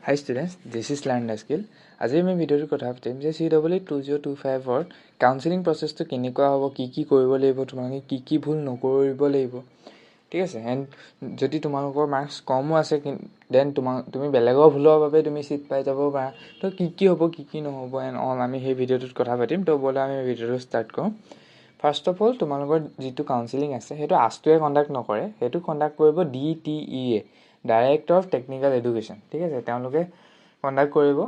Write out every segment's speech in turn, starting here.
Hi students, this is Learn the Skill. আজি আমি ভিডিঅ'টোৰ কথা পাতিম যে CEE 2025 কাউন্সেলিং প্ৰচেছটো কেনেকুৱা হ'ব, কি কৰিব লাগিব, তোমালোকে কি ভুল নকৰিব লাগিব, ঠিক আছে। এণ্ড যদি তোমালোকৰ মাৰ্কছ কমো আছে দেন তুমি বেলেগৰ ভুলৰ বাবে তুমি চিট পাই যাব পাৰা। তো কি হ'ব কি নহ'ব এণ্ড অল আমি সেই ভিডিঅ'টোত কথা পাতিম। তো ব'লা আমি ভিডিঅ'টো ষ্টাৰ্ট কৰোঁ। ফাৰ্ষ্ট অফ অল তোমালোকৰ যিটো কাউন্সেলিং আছে সেইটো আষ্টুৱে কণ্ডাক্ট নকৰে, সেইটো কণ্ডাক্ট কৰিব DTEA, director of technical education, ঠিক আছে। তেওঁলোকে কণ্ডাক্ট কৰিব।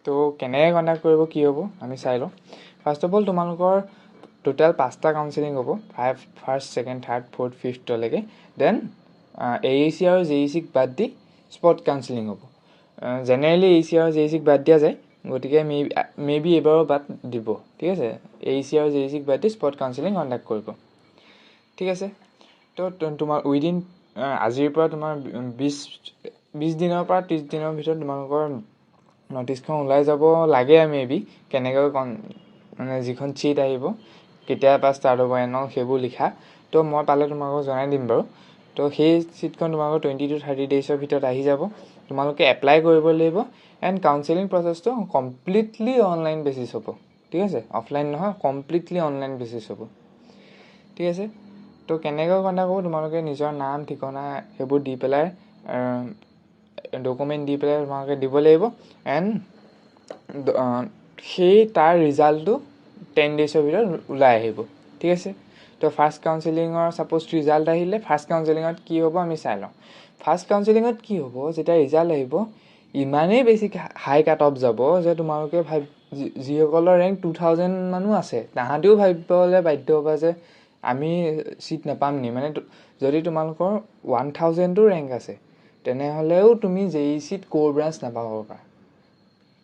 তো কেনেকৈ কণ্ডাক্ট কৰিব কি হ'ব আমি চাই লওঁ। ফাৰ্ষ্ট অফ অল তোমালোকৰ টোটেল 5টা কাউন্সেলিং হ'ব, ফাৰ্ষ্ট ছেকেণ্ড থাৰ্ড ফ'ৰ্থ ফিফ্থলৈকে। দেন AEC আৰু JECক বাদ দি স্পট কাউন্সেলিং হ'ব। জেনেৰেলি AEC আৰু JECক বাদ দিয়া যায়, গতিকে মে বি এইবাৰো বাদ দিব, ঠিক আছে। AEC আৰু JECক বাদ দি স্পট কাউন্সেলিং কণ্ডাক্ট কৰিব, ঠিক আছে। তো তোমাৰ উইদিন আজিৰ পৰা তোমাৰ 20 দিনৰ পৰা 30 দিনৰ ভিতৰত তোমালোকৰ নটিছখন ওলাই যাব লাগে। মে বি কেনেকৈ মানে যিখন চিট আহিব কেতিয়াৰ পৰা ষ্টাৰ্ট হ'ব এনল সেইবোৰ লিখা। তো মই পালে তোমালোকক জনাই দিম বাৰু। তো সেই চিটখন তোমালোকৰ 20 to 30 ডেইজৰ ভিতৰত আহি যাব। তোমালোকে এপ্লাই কৰিব লাগিব। এণ্ড কাউন্সেলিং প্ৰচেছটো কমপ্লিটলি অনলাইন বেচিছ হ'ব, ঠিক আছে। অফলাইন নহয়, কমপ্লিটলি অনলাইন বেচিছ হ'ব, ঠিক আছে। তো কেনেকৈ কণ্ডাক্ট হ'ব, তোমালোকে নিজৰ নাম ঠিকনা সেইবোৰ দি পেলাই ডকুমেণ্ট দি পেলাই তোমালোকে দিব লাগিব। এণ্ড সেই তাৰ ৰিজাল্টটো 10 ডেইজৰ ভিতৰত ওলাই আহিব, ঠিক আছে। তো ফাৰ্ষ্ট কাউন্সেলিঙৰ ছাপ'জ ৰিজাল্ট আহিলে ফাৰ্ষ্ট কাউন্সেলিঙত কি হ'ব আমি চাই লওঁ। ফাৰ্ষ্ট কাউন্সেলিঙত কি হ'ব, যেতিয়া ৰিজাল্ট আহিব ইমানেই বেছি হাই কাট অফ যাব যে তোমালোকে যিসকলৰ ৰেংক 2000 মানুহ আছে তাহাঁতেও ভাবিবলৈ বাধ্য হ'বা যে আমি চিট নাপাম নি। মানে যদি তোমালোকৰ 1000টো ৰেংক আছে তেনেহ'লেও তুমি JECত ক'ৰ ব্ৰাঞ্চ নাপাব পাৰা,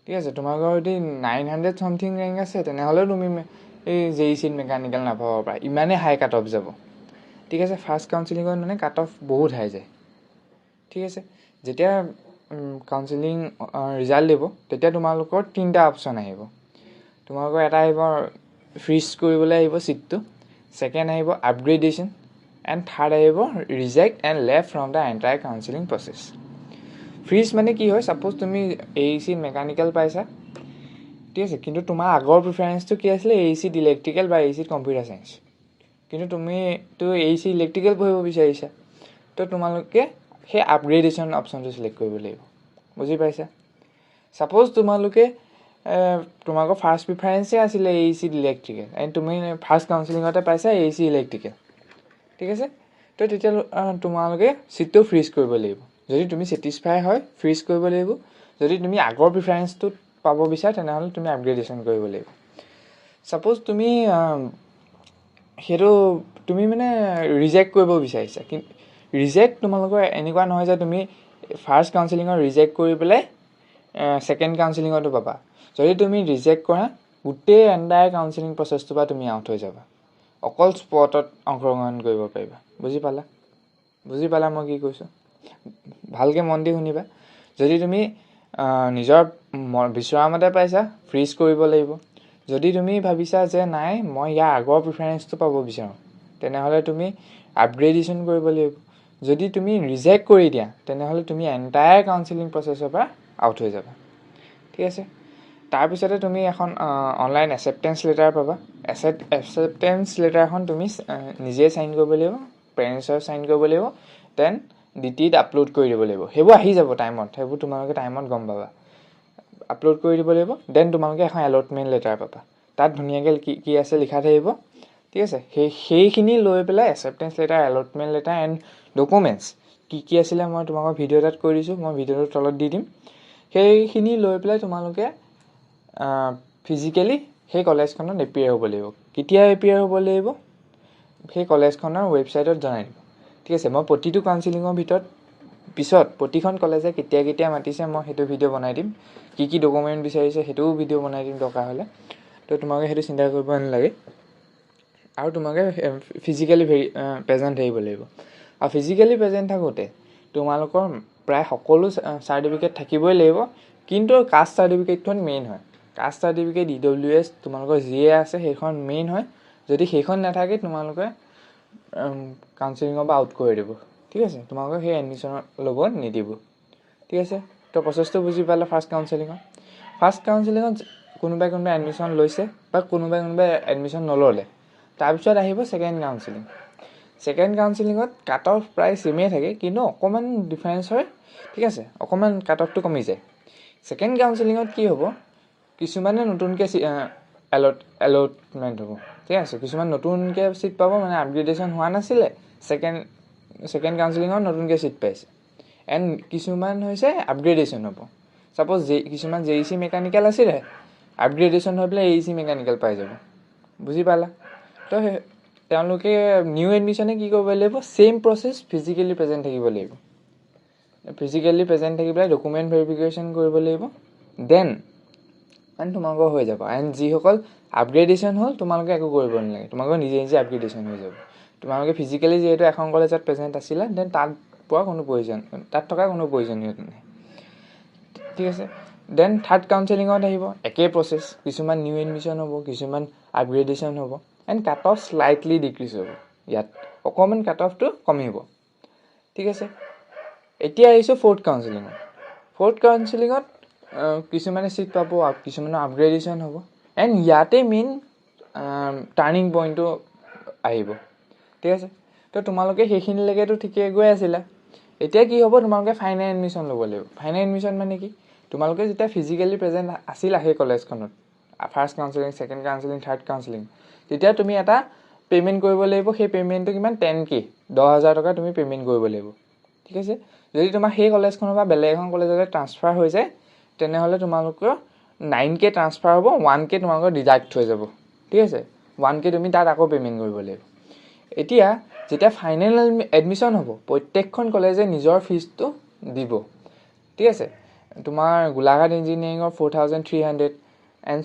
ঠিক আছে। তোমালোকৰ যদি 900 চামথিং ৰেংক আছে তেনেহ'লেও তুমি এই JECত মেকানিকেল নাপাব পাৰা, ইমানেই হাই কাট অফ যাব, ঠিক আছে। ফাৰ্ষ্ট কাউন্সেলিঙত মানে কাট অফ বহুত হাই যায়, ঠিক আছে। যেতিয়া কাউন্সেলিং ৰিজাল্ট দিব তেতিয়া তোমালোকৰ 3টা অপশ্যন আহিব। তোমালোকৰ এটা আহিব ফ্ৰিজ কৰিবলৈ আহিব চিটটো, ছেকেণ্ড আহিব আপগ্ৰেডেশ্যন, এণ্ড থাৰ্ড আহিব reject and left from the entire counselling process. Fridge মানে কি হয়, ছাপ'জ তুমি AECত মেকানিকেল পাইছা, ঠিক আছে, কিন্তু তোমাৰ আগৰ প্ৰিফাৰেঞ্চটো কি আছিলে AECত ইলেক্ট্ৰিকেল বা AECত কম্পিউটাৰ চায়েন্স, কিন্তু তুমিতো AEC ইলেক্ট্ৰিকেল পঢ়িব বিচাৰিছা। তো তোমালোকে সেই আপগ্ৰেডেশ্যন অপশ্যনটো চিলেক্ট কৰিব লাগিব, বুজি পাইছা। ছাপ'জ তোমালোকে তোমালোকৰ ফাৰ্ষ্ট প্ৰিফাৰেঞ্চে আছিলে AECত ইলেক্ট্ৰিকেল এণ্ড তুমি ফাৰ্ষ্ট কাউন্সেলিঙতে পাইছা AEC ইলেক্ট্ৰিকেল, ঠিক আছে। তো তেতিয়া তোমালোকে চিটটো ফ্ৰিজ কৰিব লাগিব। যদি তুমি ছেটিছফাই হয় ফ্ৰিজ কৰিব লাগিব। যদি তুমি আগৰ প্ৰিফাৰেঞ্চটোত পাব বিচাৰা তেনেহ'লে তুমি আপগ্ৰেডেশ্যন কৰিব লাগিব। ছাপ'জ তুমি সেইটো তুমি মানে ৰিজেক্ট কৰিব বিচাৰিছা, কিন্তু ৰিজেক্ট তোমালোকৰ এনেকুৱা নহয় যে তুমি ফাৰ্ষ্ট কাউন্সেলিঙত ৰিজেক্ট কৰি পেলাই ছেকেণ্ড কাউন্সেলিঙতো পাবা। যদি তুমি ৰিজেক্ট কৰা গোটেই এণ্টায়াৰ কাউন্সেলিং প্ৰচেছটোৰ পৰা তুমি আউট হৈ যাবা, অকল স্পটত অংশগ্ৰহণ কৰিব পাৰিবা। বুজি পালা মই কি কৈছোঁ? ভালকৈ মন দি শুনিবা। যদি তুমি নিজৰ বিচৰা মতে পাইছা ফ্ৰিজ কৰিব লাগিব। যদি তুমি ভাবিছা যে নাই মই ইয়াৰ আগৰ প্ৰিফাৰেঞ্চটো পাব বিচাৰোঁ তেনেহ'লে তুমি আপগ্ৰেডেশ্যন কৰিব লাগিব। যদি তুমি ৰিজেক্ট কৰি দিয়া তেনেহ'লে তুমি এণ্টায়াৰ কাউন্সেলিং প্ৰচেছৰ পৰা আউট হৈ যাবা, ঠিক আছে। তাৰপিছতে তুমি এখন অনলাইন একচেপ্টেঞ্চ লেটাৰ পাবা। একচেপ্টেঞ্চ লেটাৰখন তুমি নিজে চাইন কৰিব লাগিব, পেৰেণ্টছৰ চাইন কৰিব লাগিব, দেন DTEত আপলোড কৰি দিব লাগিব। সেইবোৰ আহি যাব টাইমত, সেইবোৰ তোমালোকে টাইমত গম পাবা। আপলোড কৰি দিব লাগিব। দেন তোমালোকে এখন এলটমেণ্ট লেটাৰ পাবা, তাত ধুনীয়াকৈ কি আছে লিখা থাকিব, ঠিক আছে। সেইখিনি লৈ পেলাই acceptance letter, allotment letter and documents কি আছিলে মই তোমালোকৰ ভিডিঅ' এটাত কৈ দিছোঁ, মই ভিডিঅ'টোৰ তলত দি দিম। সেইখিনি লৈ পেলাই তোমালোকে ফিজিকেলি সেই কলেজখনত এপিয়াৰ হ'ব লাগিব। কেতিয়া এপিয়াৰ হ'ব লাগিব সেই কলেজখনৰ ৱেবছাইটত জনাই দিব, ঠিক আছে। মই প্ৰতিটো কাউন্সেলিঙৰ পিছত প্ৰতিখন কলেজে কেতিয়া মাতিছে মই সেইটো ভিডিঅ' বনাই দিম। কি ডকুমেণ্ট বিচাৰিছে সেইটোও ভিডিঅ' বনাই দিম দৰকাৰ হ'লে। তো তোমালোকে সেইটো চিন্তা কৰিব নালাগে। আৰু তোমালোকে ফিজিকেলি প্ৰেজেণ্ট থাকিব লাগিব। আৰু ফিজিকেলি প্ৰেজেণ্ট থাকোঁতে তোমালোকৰ প্ৰায় সকলো চাৰ্টিফিকেট থাকিবই লাগিব, কিন্তু কাষ্ট চাৰ্টিফিকেটখন মেইন হয়। কাষ্ট চাৰ্টিফিকেট EWS তোমালোকৰ যিয়ে আছে সেইখন মেইন হয়। যদি সেইখন নাথাকে তোমালোকে কাউন্সেলিঙৰ পৰা আউট কৰি দিব, ঠিক আছে। তোমালোকে সেই এডমিশ্যনৰ লগত নিদিব, ঠিক আছে, তো প্ৰচেছটো বুজি পালে ফাৰ্ষ্ট কাউন্সেলিঙত কোনোবাই এডমিশ্যন লৈছে বা কোনোবাই এডমিশ্যন নল'লে। তাৰপিছত আহিব ছেকেণ্ড কাউন্সেলিঙত কাট অফ প্ৰায় ছেমেই থাকে, কিন্তু অকণমান ডিফাৰেঞ্চ হয়, ঠিক আছে, অকণমান কাট অফটো কমি যায়। ছেকেণ্ড কাউন্সেলিঙত কি হ'ব, কিছুমানে নতুনকৈ এলটমেণ্ট হ'ব, ঠিক আছে, কিছুমান নতুনকৈ ছিট পাব, মানে আপগ্ৰেডেশ্যন হোৱা নাছিলে, ছেকেণ্ড কাউন্সেলিঙত নতুনকৈ ছিট পাইছে। এণ্ড কিছুমান হৈছে আপগ্ৰেডেশ্যন হ'ব। ছাপ'জ কিছুমান JEC মেকানিকেল আছিলে, আপগ্ৰেডেশ্যন হৈ পেলাই AEC মেকানিকেল পাই যাব। বুজি পালা? তো তেওঁলোকে নিউ এডমিশ্যনে কি কৰিব লাগিব, ছেইম প্ৰচেছ ফিজিকেলি প্ৰেজেণ্ট থাকিব লাগিব। ফিজিকেলি প্ৰেজেণ্ট থাকি পেলাই ডকুমেণ্ট ভেৰিফিকেশ্যন কৰিব লাগিব, দেন তোমালোকৰ হৈ যাব। এণ্ড যিসকল আপগ্ৰেডেশ্যন হ'ল, তোমালোকে একো কৰিব নালাগে, তোমালোকৰ নিজে আপগ্ৰেডেশ্যন হৈ যাব। তোমালোকে ফিজিকেলি যিহেতু এখন কলেজত প্ৰেজেণ্ট আছিলা, দেন তাত থকা কোনো প্ৰয়োজনীয়তা নাই, ঠিক আছে। দেন থাৰ্ড কাউন্সেলিঙত আহিব, একেই প্ৰচেছ, কিছুমান নিউ এডমিশ্যন হ'ব, কিছুমান আপগ্ৰেডেশ্যন হ'ব, and cut off slightly decrease হ'ব, ইয়াত অকণমান কাট অফটো কমিব, ঠিক আছে। এতিয়া আহিছোঁ ফ'ৰ্থ কাউন্সেলিঙত কিছুমানে ছিট পাব, কিছুমানৰ আপগ্ৰেডেশ্যন হ'ব, এণ্ড ইয়াতে মেইন টাৰ্ণিং পইণ্টটো আহিব, ঠিক আছে। তো তোমালোকে সেইখিনিলৈকেতো ঠিকেই গৈ আছিলা। এতিয়া কি হ'ব, তোমালোকে ফাইনেল এডমিশ্যন ল'ব লাগিব। ফাইনেল এডমিশ্যন মানে কি, তোমালোকে যেতিয়া ফিজিকেলি প্ৰেজেণ্ট আছিলা সেই কলেজখনত, first counselling, second counselling, third counselling, তেতিয়া তুমি এটা পে'মেণ্ট কৰিব লাগিব। সেই পে'মেণ্টটো কিমান, 10K, 10,000 টকা তুমি পে'মেণ্ট কৰিব লাগিব, ঠিক আছে। যদি তোমাৰ সেই কলেজখনৰ পৰা বেলেগ এখন কলেজলৈ ট্ৰান্সফাৰ হৈ যায়, তেনেহ'লে তোমালোকৰ 9K ট্ৰান্সফাৰ হ'ব, 1K তোমালোকৰ ডিডাক্ট হৈ যাব, ঠিক আছে। 1K তুমি তাত আকৌ পে'মেণ্ট কৰিব লাগিব। এতিয়া যেতিয়া ফাইনেল এডমিশ্যন হ'ব, প্ৰত্যেকখন কলেজে নিজৰ ফিজটো দিব, ঠিক আছে। তোমাৰ গোলাঘাট ইঞ্জিনিয়াৰিঙৰ 4,300 এণ্ড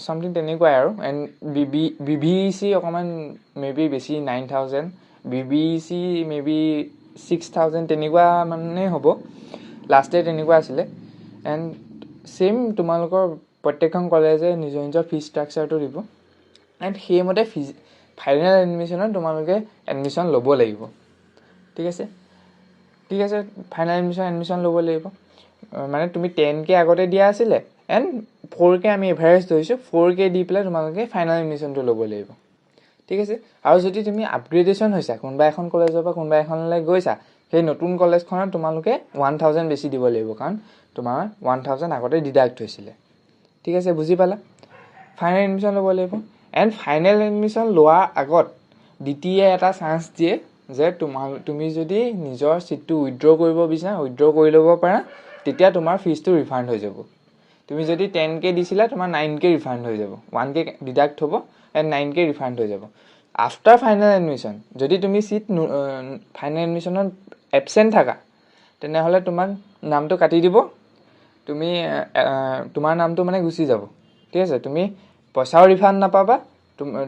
চামথিং তেনেকুৱাই আৰু। এণ্ড BBEC অকণমান মেবি বেছি, 9,000, BBEC মেবি 6,000 তেনেকুৱা মানে হ'ব, লাষ্ট ইয়েৰ তেনেকুৱা আছিলে। এণ্ড ছেইম তোমালোকৰ প্ৰত্যেকখন কলেজে নিজৰ ফিজ ষ্ট্ৰাকচাৰটো দিব, এণ্ড সেইমতে ফাইনেল এডমিশ্যনত তোমালোকে এডমিশ্যন ল'ব লাগিব, ঠিক আছে। ফাইনেল এডমিশ্যন ল'ব লাগিব, মানে তুমি 10K আগতে দিয়া আছিলে, এণ্ড 4K আমি এভাৰেজ ধৰিছোঁ, 4K দি পেলাই তোমালোকে ফাইনেল এডমিশ্যনটো ল'ব লাগিব, ঠিক আছে। আৰু যদি তুমি আপগ্ৰেডেশ্যন হৈছা, কোনোবা এখন কলেজৰ পৰা কোনোবা এখনলৈ গৈছা, সেই নতুন কলেজখনত তোমালোকে 1,000 বেছি দিব লাগিব, কাৰণ তোমাৰ 1,000 আগতে ডিডাক্ট হৈছিলে, ঠিক আছে, বুজি পালা। ফাইনেল এডমিশ্যন ল'ব লাগিব, এণ্ড ফাইনেল এডমিশ্যন লোৱাৰ আগত DTE এটা চান্স দিয়ে যে তুমি যদি নিজৰ ছিটটো উইথড্ৰ কৰিব বিচাৰা, উইথড্ৰ কৰি ল'ব পাৰা, তেতিয়া তোমাৰ ফিজটো ৰিফাণ্ড হৈ যাব। তুমি যদি 10K দিছিলা, তোমাৰ 9K ৰিফাণ্ড হৈ যাব, 1K ডিডাক্ট হ'ব, এণ্ড 9K ৰিফাণ্ড হৈ যাব। আফটাৰ ফাইনেল এডমিশ্যন যদি তুমি ফাইনেল এডমিশ্যনত এবচেণ্ট থাকা, তেনেহ'লে তোমাক নামটো কাটি দিব, তোমাৰ নামটো মানে গুচি যাব, ঠিক আছে। তুমি পইচাও ৰিফাণ্ড নাপাবা,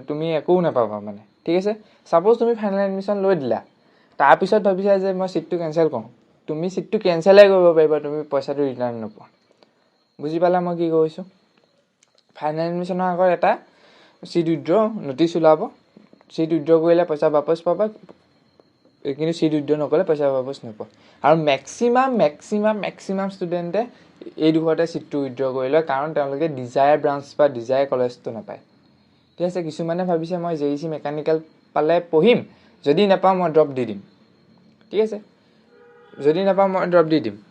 তুমি একো নাপাবা মানে, ঠিক আছে। ছাপ'জ তুমি ফাইনেল এডমিশ্যন লৈ দিলা, তাৰপিছত ভাবিছা যে মই ছিটটো কেঞ্চেল কৰোঁ, তুমি ছিটটো কেঞ্চেলেই কৰিব পাৰিবা, তুমি পইচাটো ৰিটাৰ্ণ নোপোৱা। বুজি পালা মই কি কৈছোঁ? ফাইনেল এডমিশ্যনৰ আগত এটা ছিট উইথড্ৰ ন'টিচ ওলাব, ছিট উইথড্ৰ কৰিলে পইচা বাপচ পাবা, কিন্তু ছিট উইথড্ৰ নকৰিলে পইচা বাপচ নোপোৱা। আৰু মেক্সিমাম ষ্টুডেণ্টে এই দুখতে ছিটটো উইথড্ৰ কৰি লয়, কাৰণ তেওঁলোকে ডিজায়াৰ ব্ৰাঞ্চ বা ডিজায়াৰ কলেজটো নাপায়, ঠিক আছে। কিছুমানে ভাবিছে মই JEC মেকানিকেল পালে পঢ়িম, যদি নাপাওঁ মই ড্ৰপ দি দিম, ঠিক আছে,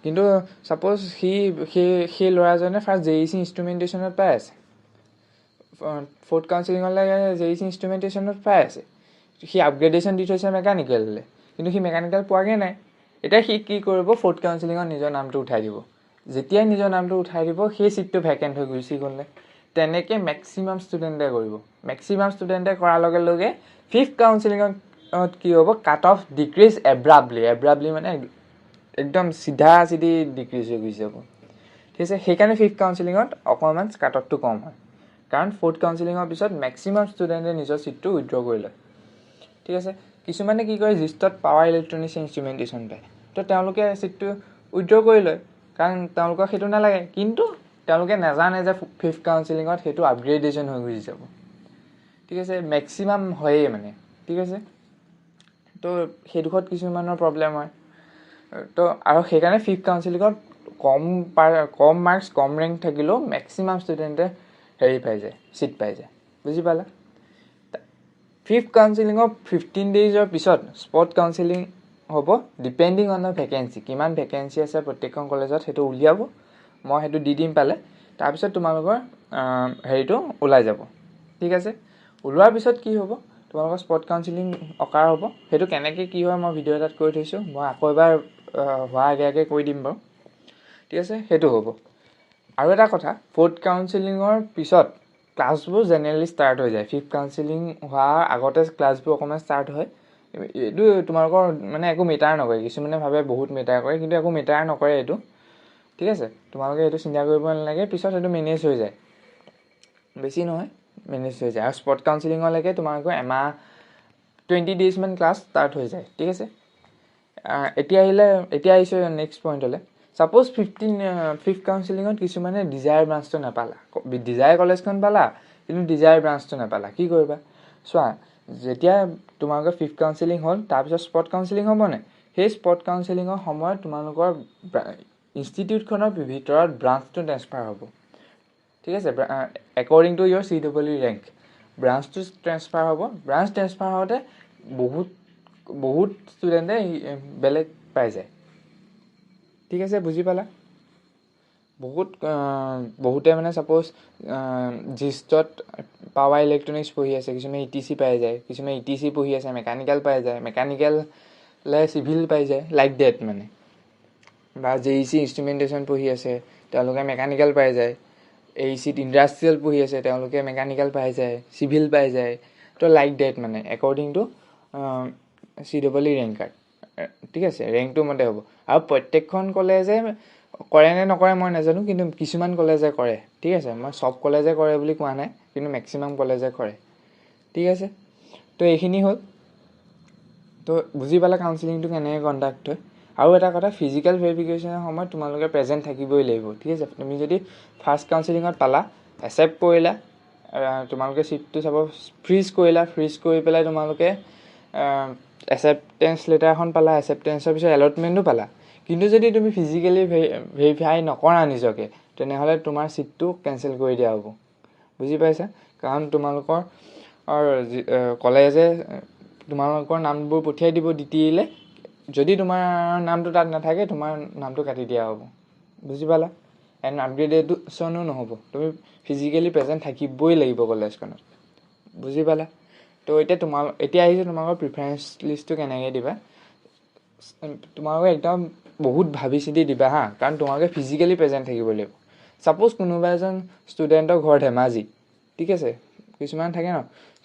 কিন্তু ছাপ'জ সেই ল'ৰাজনে ফাৰ্ষ্ট JEC ইনষ্ট্ৰুমেণ্টেশ্যনত পাই আছে, ফ'ৰ্থ কাউন্সেলিঙলৈ JEC ইনষ্ট্ৰুমেণ্টেশ্যনত পাই আছে, সি আপগ্ৰেডেশ্যন দি থৈছে মেকানিকেললৈ, কিন্তু সি মেকানিকেল পোৱাগৈ নাই। এতিয়া সি কি কৰিব, ফ'ৰ্থ কাউন্সেলিঙত নিজৰ নামটো উঠাই দিব। যেতিয়াই নিজৰ নামটো উঠাই দিব, সেই ছিটটো ভেকেণ্ট হৈ গুচি গ'লে, তেনেকৈ মেক্সিমাম ষ্টুডেণ্টে কৰিব। মেক্সিমাম ষ্টুডেণ্টে কৰাৰ লগে লগে ফিফ্থ কাউন্সেলিঙত কি হ'ব, কাট অফ ডিক্ৰিজ এব্ৰাবলি মানে একদম চিধি ডিক্ৰিজ হৈ গুচি যাব, ঠিক আছে। সেইকাৰণে ফিফ্থ কাউন্সেলিঙত অকণমান কাট অফটো কম হয়, কাৰণ ফ'ৰ্থ কাউন্সেলিঙৰ পিছত মেক্সিমাম ষ্টুডেণ্টে নিজৰ ছিটটো উইথড্ৰ কৰি লয়, ঠিক আছে। কিছুমানে কি কৰে, জিষ্টত পাৱাৰ ইলেক্ট্ৰনিক্স ইনষ্ট্ৰুমেণ্টেশ্যন পায়, তো তেওঁলোকে ছিটটো উইথড্ৰ কৰি লয়, কাৰণ তেওঁলোকক সেইটো নালাগে, কিন্তু তেওঁলোকে নাজানে যে ফিফ্থ কাউন্সেলিঙত সেইটো আপগ্ৰেডেশ্যন হৈ গুচি যাব, ঠিক আছে। মেক্সিমাম হয়েই মানে, ঠিক আছে। তো সেইডোখৰত কিছুমানৰ প্ৰব্লেম হয়। তো আৰু সেইকাৰণে ফিফ্থ কাউন্সিলিঙত কম মাৰ্কছ কম ৰেংক থাকিলেও মেক্সিমাম ষ্টুডেণ্টে হেৰি পাই যায়, ছিট পাই যায়। বুজি পালা? ফিফ্থ কাউন্সিলিঙৰ 15 days পিছত স্পট কাউন্সিলিং হ'ব, ডিপেণ্ডিং অন দ্য ভেকেঞ্চি। কিমান ভেকেঞ্চি আছে প্ৰত্যেকখন কলেজত সেইটো উলিয়াব, মই সেইটো দি দিম পালে। তাৰপিছত তোমালোকৰ হেৰিটো ওলাই যাব, ঠিক আছে। ওলোৱাৰ পিছত কি হ'ব, তোমালোকৰ স্পট কাউন্সিলিং অকাৰ হ'ব। সেইটো কেনেকৈ কি হয় মই ভিডিঅ' এটাত কৈ থৈছোঁ, মই আকৌ এবাৰ হোৱাৰ আগে আগে কৈ দিম বাৰু, ঠিক আছে। সেইটো হ'ব। আৰু এটা কথা, ফ'ৰ্থ কাউন্সিলিঙৰ পিছত ক্লাছবোৰ জেনেৰেলি ষ্টাৰ্ট হৈ যায়। ফিফ্থ কাউন্সিলিং হোৱাৰ আগতে ক্লাছবোৰ অকণমান ষ্টাৰ্ট হয়। এইটো তোমালোকৰ মানে একো মেটাৰ নকৰে। কিছুমানে ভাবে বহুত মেটাৰ কৰে, কিন্তু একো মেটাৰ নকৰে এইটো, ঠিক আছে। তোমালোকে এইটো চিন্তা কৰিব নালাগে, পিছত এইটো মেনেজ হৈ যায়, বেছি নহয় মেনেজ হৈ যায়। আৰু স্পট কাউন্সিলিঙলৈকে তোমালোকৰ এমাহ 20 days মান ক্লাছ ষ্টাৰ্ট হৈ যায়, ঠিক আছে। এতিয়া আহিছোঁ নেক্সট পইণ্টলৈ। ছাপ'জ ফিফ্থ কাউন্সিলিঙত কিছুমানে ডিজায়াৰ ব্ৰাঞ্চটো নাপালা, ডিজায়াৰ কলেজখন পালা কিন্তু ডিজায়াৰ ব্ৰাঞ্চটো নাপালা, কি কৰিবা? চোৱা, যেতিয়া তোমালোকৰ ফিফ্থ কাউন্সিলিং হ'ল, তাৰপিছত স্পট কাউন্সিলিং হ'বনে? সেই স্পট কাউন্সিলিঙৰ সময়ত তোমালোকৰ ইনষ্টিটিউটখনৰ ভিতৰত ব্ৰাঞ্চটো ট্ৰেন্সফাৰ হ'ব, ঠিক আছে। According to your CEE rank ব্ৰাঞ্চটো ট্ৰেন্সফাৰ হ'ব। ব্ৰাঞ্চ ট্ৰেন্সফাৰ হওঁতে বহুত ষ্টুডেণ্টে বেলেগ পাই যায়, ঠিক আছে। বুজি পালা? বহুতে মানে ছাপ'জ জিষ্টত পাৱাৰ ইলেক্ট্ৰনিক্স পঢ়ি আছে, কিছুমানে ETC পাই যায়, কিছুমানে ETC পঢ়ি আছে মেকানিকেল পাই যায়, মেকানিকেলে চিভিল পাই যায়, লাইক ডেট মানে। বা JEC ইনষ্ট্ৰুমেণ্টেশ্যন পঢ়ি আছে, তেওঁলোকে মেকানিকেল পাই যায়। AECত ইণ্ডাষ্ট্ৰিয়েল পঢ়ি আছে, তেওঁলোকে মেকানিকেল পাই যায়, চিভিল পাই যায়। তো লাইক ডেট মানে according to CEE rank card, ঠিক আছে। ৰেংকটো মতে হ'ব। আৰু প্ৰত্যেকখন কলেজে কৰে নে নকৰে মই নাজানো, কিন্তু কিছুমান কলেজে কৰে, ঠিক আছে। মই চব কলেজে কৰে বুলি কোৱা নাই, কিন্তু মেক্সিমাম কলেজে কৰে, ঠিক আছে। তো এইখিনি হ'ল। তো বুজি পালে কাউন্সিলিংটো কেনেকৈ কণ্ডাক্ট হয়। আৰু এটা কথা, ফিজিকেল ভেৰিফিকেশ্যনৰ সময়ত তোমালোকে প্ৰেজেণ্ট থাকিবই লাগিব, ঠিক আছে। তুমি যদি ফাৰ্ষ্ট কাউন্সিলিঙত পালা, একচেপ্ট কৰিলা, তোমালোকে ছিটটো চাব ফ্ৰিজ কৰি পেলাই তোমালোকে একচেপ্টেঞ্চ লেটাৰ এখন পালা, একচেপ্টেঞ্চৰ পিছত এলটমেণ্টো পালা। কিন্তু যদি তুমি ফিজিকেলি ভেৰিফাই নকৰা নিজকে, তেনেহ'লে তোমাৰ ছিটটো কেঞ্চেল কৰি দিয়া হ'ব। বুজি পাইছা? কাৰণ তোমালোকৰ কলেজে তোমালোকৰ নামবোৰ পঠিয়াই দিব DTEলৈ, যদি তোমাৰ নামটো তাত নাথাকে তোমাৰ নামটো কাটি দিয়া হ'ব। বুজি পালা? এণ্ড আপগ্ৰেডেশ্যনো নহ'ব, তুমি ফিজিকেলি প্ৰেজেণ্ট থাকিবই লাগিব কলেজখনত। বুজি পালা? তো এতিয়া আহিছোঁ তোমালোকৰ প্ৰিফাৰেঞ্চ লিষ্টটো কেনেকৈ দিবা। তোমালোকে একদম বহুত ভাবি চিন্তি দিবা হা, কাৰণ তোমালোকে ফিজিকেলি প্ৰেজেণ্ট থাকিব লাগিব। ছাপ'জ কোনোবা এজন ষ্টুডেণ্টৰ ঘৰ ধেমাজি, ঠিক আছে, কিছুমান থাকে ন।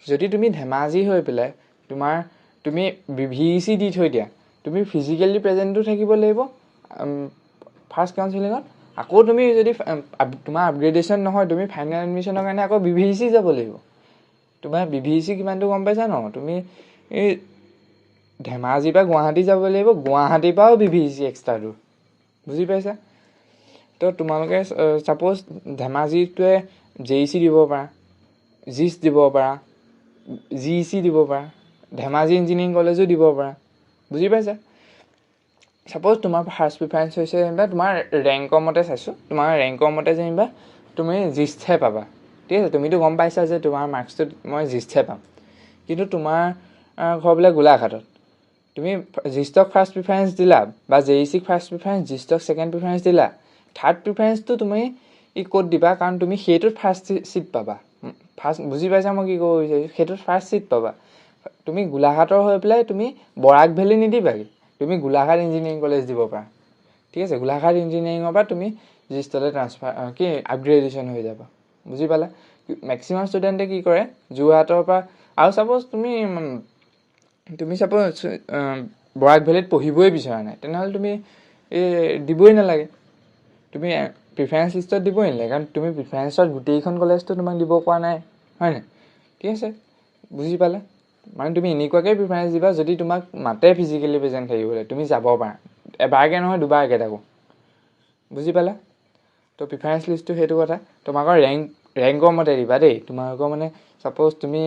যদি তুমি ধেমাজি হৈ পেলাই তুমি VEC দি থৈ দিয়া, তুমি ফিজিকেলি প্ৰেজেণ্টটো থাকিব লাগিব ফাৰ্ষ্ট কাউন্সিলিঙত। আকৌ তুমি যদি তোমাৰ আপগ্ৰেডেশ্যন নহয়, তুমি ফাইনেল এডমিশ্যনৰ কাৰণে আকৌ VEC যাব লাগিব। তোমাৰ VEC কিমানটো গম পাইছা ন? তুমি এই ধেমাজিৰ পৰা গুৱাহাটী যাব লাগিব, গুৱাহাটীৰ পৰাও VEC এক্সট্ৰা দূৰ। বুজি পাইছা? তো তোমালোকে ছাপ'জ ধেমাজিটোৱে JEC দিব পাৰা, জিষ্ট দিব পাৰা, GEC দিব পাৰা, ধেমাজি ইঞ্জিনিয়াৰিং কলেজো দিব পাৰা। বুজি পাইছা? ছাপ'জ তোমাৰ ফাৰ্ষ্ট প্ৰিফাৰেঞ্চ হৈছে যেনিবা তোমাৰ ৰেংকৰ মতে চাইছোঁ, তোমাৰ ৰেংকৰ মতে যেনিবা তুমি জিষ্টহে পাবা, ঠিক আছে। তুমিতো গম পাইছা যে তোমাৰ মাৰ্কছটোত মই জিষ্টহে পাম, কিন্তু তোমাৰ ঘৰ বোলে গোলাঘাটত। তুমি জিষ্টক ফাৰ্ষ্ট প্ৰিফাৰেঞ্চ দিলা, বা JECক ফাৰ্ষ্ট প্ৰিফাৰেঞ্চ, জিষ্টক ছেকেণ্ড প্ৰিফাৰেঞ্চ দিলা, থাৰ্ড প্ৰিফাৰেঞ্চটো তুমি ক'ত দিবা, কাৰণ তুমি সেইটোত ফাৰ্ষ্ট ছিট পাবা। বুজি পাইছা মই কি ক'ব বিচাৰিছোঁ? সেইটোত ফাৰ্ষ্ট ছিট পাবা। তুমি গোলাঘাটৰ হৈ পেলাই তুমি বৰাক ভেলী নিদিবাগৈ, তুমি গোলাঘাট ইঞ্জিনিয়াৰিং কলেজ দিব পাৰা, ঠিক আছে। গোলাঘাট ইঞ্জিনিয়াৰিঙৰ পৰা তুমি জিষ্টলৈ আপগ্ৰেডেশ্যন হৈ যাবা। বুজি পালা? মেক্সিমাম ষ্টুডেণ্টে কি কৰে, যোৰহাটৰ পৰা, আৰু ছাপ'জ তুমি ছাপ'জ বৰাক ভেলীত পঢ়িবই বিচৰা নাই, তেনেহ'লে তুমি দিবই নালাগে, তুমি প্ৰিফাৰেঞ্চ লিষ্টত দিবই নালাগে, কাৰণ তুমি প্ৰিফাৰেঞ্চত গোটেইখন কলেজটো তোমাক দিব পৰা নাই, হয় নাই? ঠিক আছে, বুজি পালা? মানে তুমি এনেকুৱাকৈ প্ৰিফাৰেঞ্চ দিবা, যদি তোমাক মাতে ফিজিকেলি প্ৰেজেণ্ট থাকিবলৈ, তুমি যাব পাৰা, এবাৰকৈ নহয় দুবাৰকৈ তাকো। বুজি পালা? তো প্ৰিফাৰেঞ্চ লিষ্টটো সেইটো কথা। তোমালোকৰ ৰেংকৰ মতে দিবা দেই। তোমালোকৰ মানে ছাপ'জ তুমি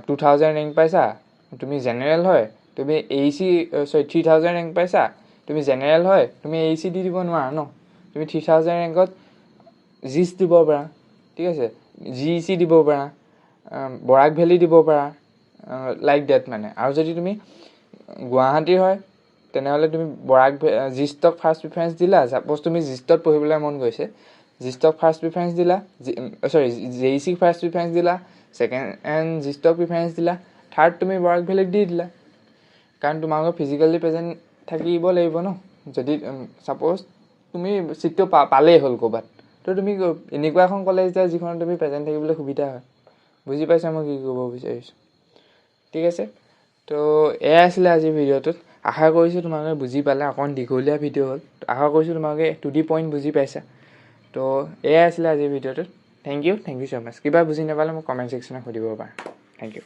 2000 ৰেংক পাইছা, তুমি জেনেৰেল হয়, তুমি 3000 ৰেংক পাইছা, তুমি জেনেৰেল হয়, তুমি AEC দি দিব নোৱাৰা ন। তুমি 3000 ৰেংকত জিচ দিব পাৰা, ঠিক আছে, GEC দিব পাৰা, বৰাক ভেলী দিব পাৰা, লাইক ডেট মানে। আৰু যদি তুমি গুৱাহাটীৰ হয় তেনেহ'লে তুমি জিষ্টক ফাৰ্ষ্ট প্ৰিফাৰেঞ্চ দিলা। ছাপ'জ তুমি জিষ্টত পঢ়িবলৈ মন গৈছে, জিষ্টক ফাৰ্ষ্ট প্ৰিফাৰেঞ্চ দিলা, JEC ফাৰ্ষ্ট প্ৰিফাৰেঞ্চ দিলা, ছেকেণ্ড জিষ্টক প্ৰিফাৰেঞ্চ দিলা, থাৰ্ড তুমি বৰাক ভেলীক দি দিলা। কাৰণ তোমালোকৰ ফিজিকেলি প্ৰেজেণ্ট থাকিব লাগিব ন। যদি ছাপ'জ তুমি চিটটো পালেই হ'ল ক'ৰবাত, তো তুমি এনেকুৱা এখন কলেজ যায় যিখনত তুমি প্ৰেজেণ্ট থাকিবলৈ সুবিধা হয়। বুজি পাইছা মই কি ক'ব বিচাৰিছোঁ? ঠিক আছে, তো এয়াই আছিলে আজিৰ ভিডিঅ'টোত। আশা কৰিছোঁ তোমালোকে বুজি পালা। অকণ দীঘলীয়া ভিডিঅ' হ'ল, আশা কৰিছোঁ তোমালোকে টু দি পইণ্ট বুজি পাইছা। তো এয়াই আছিলে আজিৰ ভিডিঅ'টোত। Thank you so' much. কিবা বুজি নাপালে মোক কমেণ্ট ছেকশ্যনত সুধিব পাৰা। Thank U.